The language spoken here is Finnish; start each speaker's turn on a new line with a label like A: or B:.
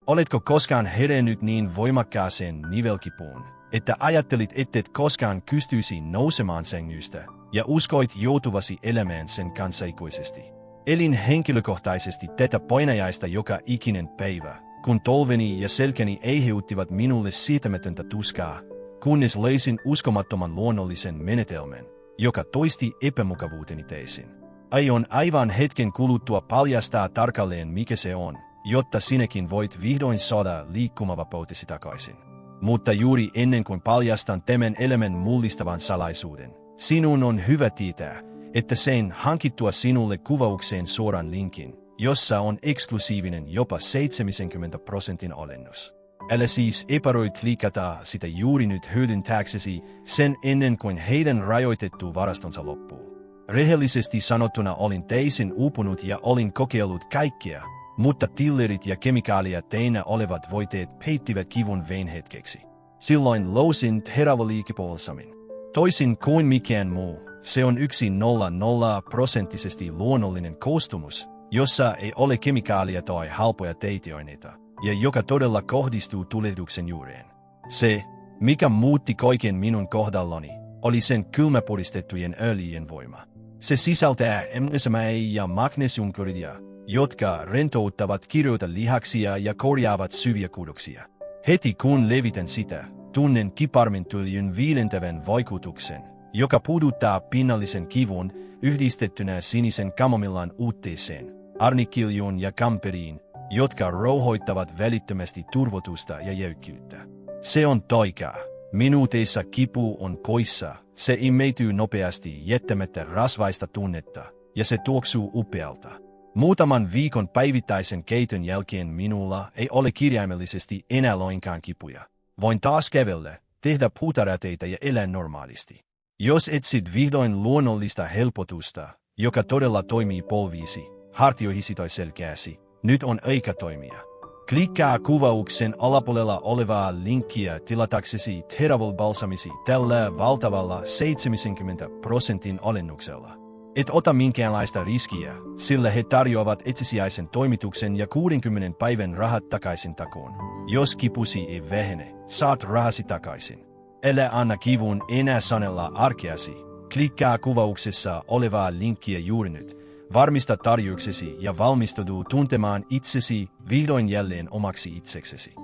A: Oletko koskaan herännyt niin voimakkaaseen nivelkipuun, että ajattelit ettet koskaan pystyisi nousemaan sängystä ja uskoit joutuvasi elämään sen kanssa ikuisesti? Elin henkilökohtaisesti tätä painajaista joka ikinen päivä, kun tolveni ja selkäni aiheuttivat minulle sietämätöntä tuskaa, kunnes löysin uskomattoman luonnollisen menetelmän, joka toisti epämukavuuteni täysin. Aion aivan hetken kuluttua paljastaa tarkalleen mikä se on, jotta sinäkin voit vihdoin saada liikkumavapautesi takaisin. Mutta juuri ennen kuin paljastan tämän elämän mullistavan salaisuuden, sinun on hyvä tietää, että sen hankittua sinulle kuvaukseen suoran linkin, jossa on eksklusiivinen jopa 70% alennus. Älä siis epäröi klikata sitä juuri nyt hyödyntääksesi sen ennen kuin heidän rajoitettu varastonsa loppuu. Rehellisesti sanottuna olin täysin uupunut ja olin kokeillut kaikkea, mutta tillerit ja kemikaalia täynnä olevat voiteet peittivät kivun vain hetkeksi. Silloin lousin teräväliikepolsamin. Toisin kuin mikään muu, se on 100% luonnollinen koostumus, jossa ei ole kemikaalia tai halpoja täyteaineita, ja joka todella kohdistuu tulehduksen juureen. Se, mikä muutti kaiken minun kohdallani, oli sen kylmäpuristettujen öljyjen voima. Se sisältää MSM ja magnesiumkloridea, jotka rentouttavat kirjoita lihaksia ja korjaavat syviä kudoksia. Heti kun levitän sitä, tunnen kiparmintuljyn viilentävän vaikutuksen, joka puuduttaa pinnallisen kivun yhdistettynä sinisen kamomillan uutteeseen, arnikiljuun ja kamperiin, jotka rauhoittavat välittömästi turvotusta ja jäykkyyttä. Se on taikaa. Minuuteissa kipu on poissa, se imeytyy nopeasti jättämättä rasvaista tunnetta, ja se tuoksuu upealta. Muutaman viikon päivittäisen keiton jälkeen minulla ei ole kirjaimellisesti enää lainkaan kipuja. Voin taas kävellä, tehdä puutarhatöitä ja elää normaalisti. Jos etsit vihdoin luonnollista helpotusta, joka todella toimii polviisi, hartioihisi tai selkääsi, nyt on aika toimia. Klikkaa kuvauksen alapuolella olevaa linkkiä tilataksesi Theraval Balsamisi tällä valtavalla 70% alennuksella. Et ota minkäänlaista riskiä, sillä he tarjoavat etsisijaisen toimituksen ja 60 päivän rahat takaisin takuun. Jos kipusi ei vähene, saat rahasi takaisin. Älä anna kivun enää sanella arkeasi. Klikkaa kuvauksessa olevaa linkkiä juuri nyt. Varmista tarjouksesi ja valmistaudu tuntemaan itsesi vihdoin jälleen omaksi itseksesi.